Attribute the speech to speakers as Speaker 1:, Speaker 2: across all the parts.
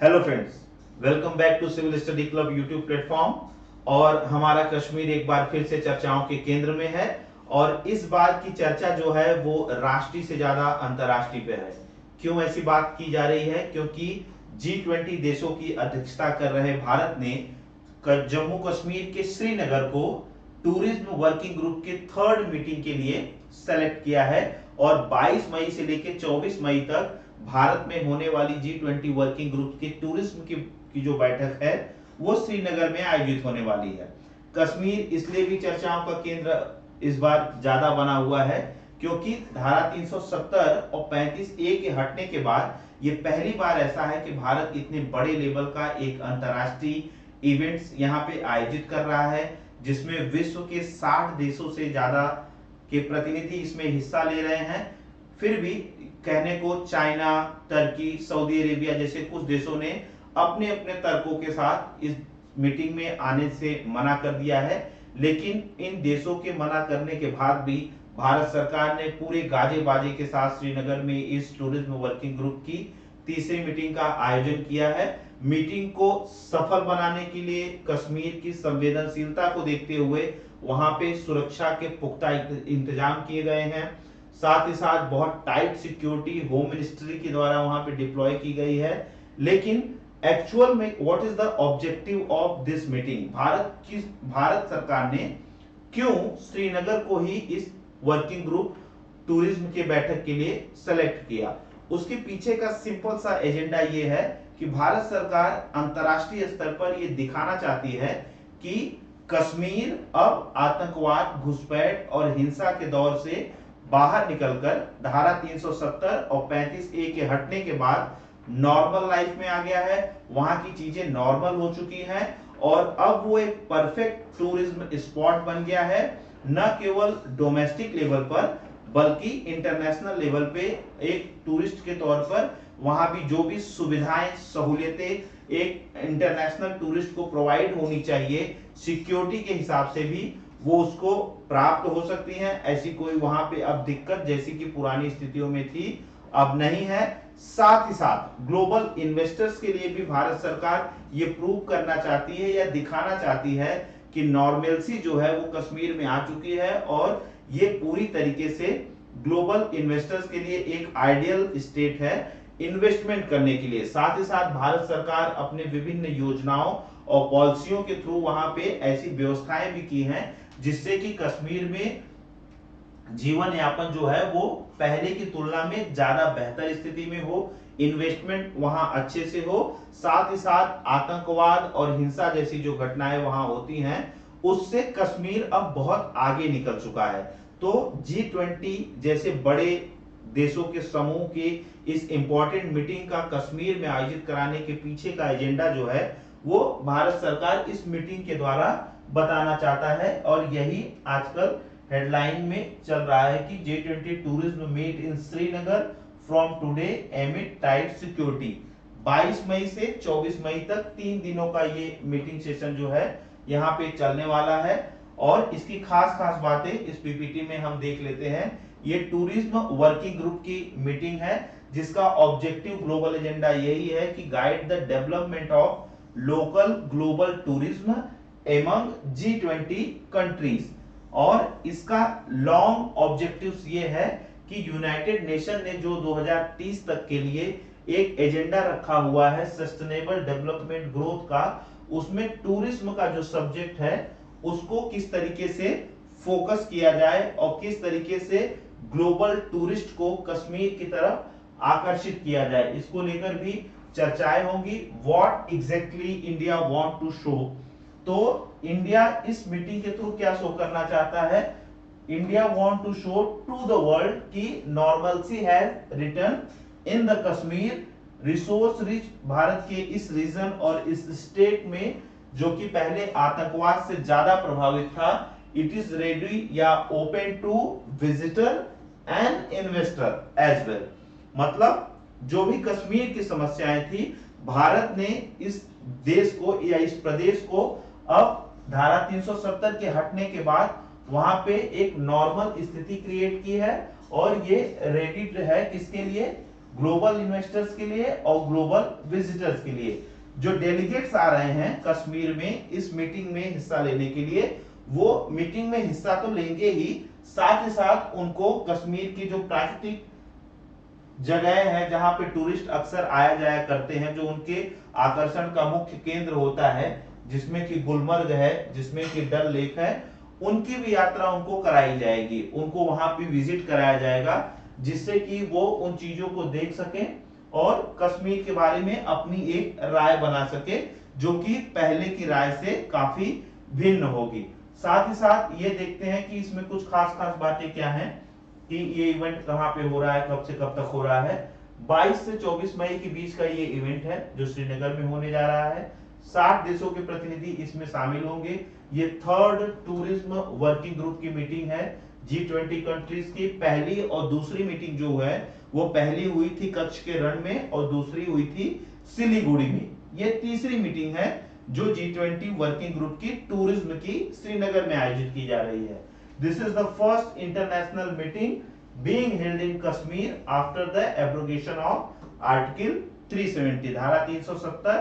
Speaker 1: Hello friends, welcome back to civil study club YouTube platform. और हमारा कश्मीर एक बार फिर से चर्चाओं के केंद्र में है। और इस बार की चर्चा जो है वो राष्ट्रीय से ज्यादा अंतर्राष्ट्रीय पे है। क्यों ऐसी बात की जा रही है? क्योंकि G20 देशों की अध्यक्षता कर रहे भारत ने जम्मू कश्मीर के श्रीनगर को टूरिज्म वर्किंग ग्रुप के थर्ड मीटिंग के लिए सेलेक्ट किया है। और 22 मई से लेकर 24 मई तक भारत में होने वाली G20 वर्किंग ग्रुप की टूरिज्म की जो बैठक है वो श्रीनगर में आयोजित होने वाली है। कश्मीर इसलिए भी चर्चाओं का केंद्र इस बार ज्यादा बना हुआ है क्योंकि धारा 370 और 35A के हटने के बाद ये पहली बार ऐसा है कि भारत इतने बड़े लेवल का एक अंतर्राष्ट्रीय इवेंट्स यहाँ पे आयोजित कर रहा है, जिसमें विश्व के 60 देशों से ज्यादा के प्रतिनिधि इसमें हिस्सा ले रहे हैं। फिर भी कहने को चाइना, टर्की, सऊदी अरेबिया जैसे कुछ देशों ने अपने अपने तर्कों के साथ इस मीटिंग में आने से मना कर दिया है। लेकिन इन देशों के मना करने के बाद भी भारत सरकार ने पूरे गाजे बाजे के साथ श्रीनगर में इस टूरिज्म वर्किंग ग्रुप की तीसरी मीटिंग का आयोजन किया है। मीटिंग को सफल बनाने के लिए कश्मीर की संवेदनशीलता को देखते हुए वहां पे सुरक्षा के पुख्ता इंतजाम किए गए हैं। साथ ही साथ बहुत टाइट सिक्योरिटी होम मिनिस्ट्री के द्वारा वहां पे डिप्लॉय की गई है। लेकिन एक्चुअल में what is the objective of this meeting? Bharat सरकार ने क्यों श्रीनगर को ही इस वर्किंग ग्रुप टूरिज्म के बैठक के लिए सेलेक्ट किया? उसके पीछे का सिंपल सा एजेंडा ये है कि भारत सरकार अंतरराष्ट्रीय स्तर पर ये दिखाना चाहती है कि कश्मीर अब आतंकवाद, घुसपैठ और हिंसा के दौर से बाहर निकलकर धारा 370 और 35A के हटने के बाद नॉर्मल लाइफ में आ गया है। वहां की चीजें नॉर्मल हो चुकी हैं और अब वो एक परफेक्ट टूरिज्म स्पॉट बन गया है, न केवल डोमेस्टिक लेवल पर बल्कि इंटरनेशनल लेवल पे एक टूरिस्ट के तौर पर वहां भी जो भी सुविधाएं, सहूलियतें एक इंटरनेशनल टूरिस्ट को प्रोवाइड होनी चाहिए सिक्योरिटी के हिसाब से भी वो उसको प्राप्त हो सकती हैं। ऐसी कोई वहां पे अब दिक्कत जैसी कि पुरानी स्थितियों में थी अब नहीं है। साथ ही साथ ग्लोबल इन्वेस्टर्स के लिए भी भारत सरकार ये प्रूव करना चाहती है या दिखाना चाहती है कि नॉर्मलसी जो है वो कश्मीर में आ चुकी है और ये पूरी तरीके से ग्लोबल इन्वेस्टर्स के लिए एक आइडियल स्टेट है इन्वेस्टमेंट करने के लिए। साथ ही साथ भारत सरकार अपने विभिन्न योजनाओं और पॉलिसियों के थ्रू वहां पे ऐसी व्यवस्थाएं भी की हैं जिससे कि कश्मीर में जीवन यापन जो है वो पहले की तुलना में ज्यादा बेहतर स्थिति में हो, इन्वेस्टमेंट वहां अच्छे से हो। साथ ही साथ आतंकवाद और हिंसा जैसी जो घटनाएं वहां होती हैं उससे कश्मीर अब बहुत आगे निकल चुका है। तो G20 जैसे बड़े देशों के समूह की इस इंपॉर्टेंट मीटिंग का कश्मीर में आयोजित कराने के पीछे का एजेंडा जो है वो भारत सरकार इस मीटिंग के द्वारा बताना चाहता है। और यही आजकल हेडलाइन में चल रहा है कि G20 tourism meet in Srinagar from today amid tight security. 22 मई से 24 मई तक 3 दिनों का ये मीटिंग सेशन जो है यहाँ पे चलने वाला है। और इसकी खास खास बातें इस पीपीटी में हम देख लेते हैं। ये टूरिज्म वर्किंग ग्रुप की मीटिंग है जिसका ऑब्जेक्टिव ग्लोबल एजेंडा यही है कि guide the development of local global tourism among G20 countries. और इसका लॉन्ग ऑब्जेक्टिव्स ये है कि यूनाइटेड नेशन ने जो 2030 तक के लिए एक एजेंडा रखा हुआ है सस्टेनेबल डेवलपमेंट ग्रोथ का, उसमें टूरिज्म का जो सब्जेक्ट है उसको किस तरीके से फोकस किया जाए और किस तरीके से ग्लोबल टूरिस्ट को कश्मीर की तरफ आकर्षित किया जाए, इसको लेकर भी चर्चाएं होंगी। What exactly India want to show, तो इंडिया इस मीटिंग के थ्रू क्या शो करना चाहता है? India want to show to the world कि normalcy has return in the Kashmir, resource rich Bharat के इस रीजन और इस स्टेट में जो कि पहले आतंकवाद से ज्यादा प्रभावित था, इट इज रेडी या open to visitor and investor as well. मतलब जो भी कश्मीर की समस्याएं थी भारत ने इस देश को या इस प्रदेश को अब धारा 370 के हटने के बाद वहां पे एक नॉर्मल स्थिति क्रिएट की है और ये रेडी है किसके लिए? ग्लोबल इन्वेस्टर्स के लिए और ग्लोबल विजिटर्स के लिए। जो डेलीगेट्स आ रहे हैं कश्मीर में इस मीटिंग में हिस्सा लेने के लिए, वो मीटिंग में हिस्सा तो लेंगे ही, साथ ही साथ उनको कश्मीर की जो प्राकृतिक जगह है जहां पे टूरिस्ट अक्सर आया जाया करते हैं, जो उनके आकर्षण का मुख्य केंद्र होता है, जिसमें कि गुलमर्ग है, जिसमें कि डल लेक है, उनकी भी यात्रा उनको कराई जाएगी, उनको वहां पे विजिट कराया जाएगा, जिससे कि वो उन चीजों को देख सकें और कश्मीर के बारे में अपनी एक राय बना सके, जो कि पहले की राय से काफी भिन्न होगी। साथ ही साथ ये देखते हैं कि इसमें कुछ खास खास बातें क्या हैं, कि ये इवेंट कहाँ पे हो रहा है, कब से कब तक हो रहा है। 22 से 24 मई के बीच का ये इवेंट है जो श्रीनगर में होने जा रहा है। 60 देशों के प्रतिनिधि इसमें शामिल होंगे। ये थर्ड टूरिज्म वर्किंग ग्रुप की मीटिंग है। G20 कंट्रीज की पहली और दूसरी मीटिंग जो है वो पहली हुई थी कच्छ के रण में और दूसरी हुई थी सिलीगुड़ी में। ये तीसरी मीटिंग है जो G20 वर्किंग ग्रुप की टूरिज्म की श्रीनगर में आयोजित की जा रही है। This is the first international meeting being held in Kashmir after the abrogation of Article 370 धारा 370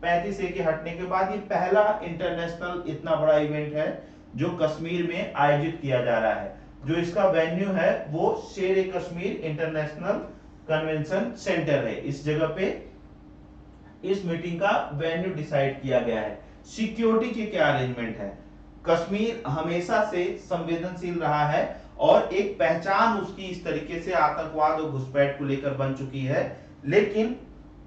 Speaker 1: 35A के हटने के बाद ये पहला इंटरनेशनल इतना बड़ा इवेंट है जो कश्मीर में आयोजित किया जा रहा है। जो इसका वेन्यू है वो शेर ए कश्मीर इंटरनेशनल कन्वेंशन सेंटर है। इस जगह पे इस मीटिंग का वेन्यू डिसाइड किया गया है। सिक्योरिटी के क्या अरेंजमेंट है? कश्मीर हमेशा से संवेदनशील रहा है और एक पहचान उसकी इस तरीके से आतंकवाद और घुसपैठ को लेकर बन चुकी है, लेकिन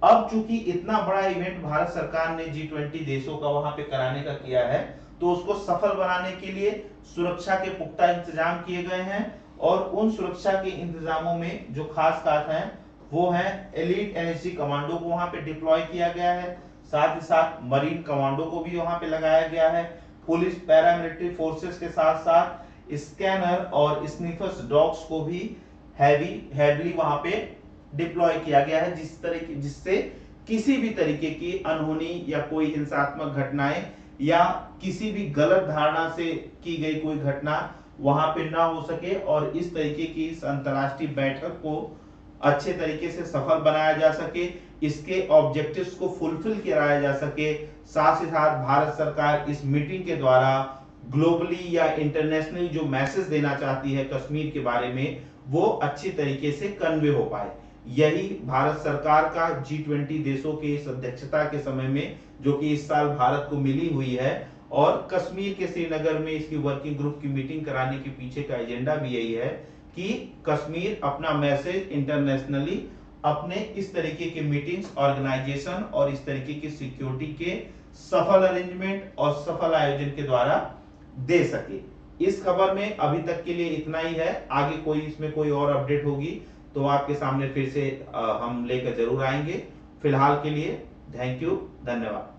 Speaker 1: अब चूंकि इतना बड़ा इवेंट भारत सरकार ने G20 देशों का वहां पे कराने का किया है, तो उसको सफल बनाने के लिए सुरक्षा के पुख्ता इंतजाम किए गए हैं और उन सुरक्षा के इंतजामों में जो खास खास हैं वो है एलीट एनएसजी कमांडो को वहां पे डिप्लॉय किया गया है, साथ ही साथ मरीन कमांडो को भी वहां पे लगाया गया है, पुलिस पैरामिलिट्री फोर्सेस के साथ साथ स्कैनर और स्निफर्स डॉग्स को भी हैवीली वहां पे डिप्लॉय किया गया है, जिससे किसी भी तरीके की अनहोनी या कोई हिंसात्मक घटनाएं या किसी भी गलत धारणा से की गई कोई घटना वहां पे ना हो सके और इस तरीके की इस अंतरराष्ट्रीय बैठक को अच्छे तरीके से सफल बनाया जा सके, इसके ऑब्जेक्टिव्स को फुलफिल किया जा सके। साथ ही साथ भारत सरकार इस मीटिंग के द्वारा ग्लोबली या इंटरनेशनली जो मैसेज देना चाहती है कश्मीर के बारे में वो अच्छी तरीके से कन्वे हो पाए। यही भारत सरकार का G20 देशों के इस अध्यक्षता के समय में, जो कि इस साल भारत को मिली हुई है, और कश्मीर के श्रीनगर में इसकी वर्किंग ग्रुप की मीटिंग कराने के पीछे का एजेंडा भी यही है कि कश्मीर अपना मैसेज इंटरनेशनली अपने इस तरीके के मीटिंग्स ऑर्गेनाइजेशन और इस तरीके की सिक्योरिटी के सफल अरेंजमेंट और सफल आयोजन के द्वारा दे सके। इस खबर में अभी तक के लिए इतना ही है। आगे कोई इसमें कोई और अपडेट होगी तो आपके सामने फिर से हम लेकर जरूर आएंगे। फिलहाल के लिए थैंक यू, धन्यवाद।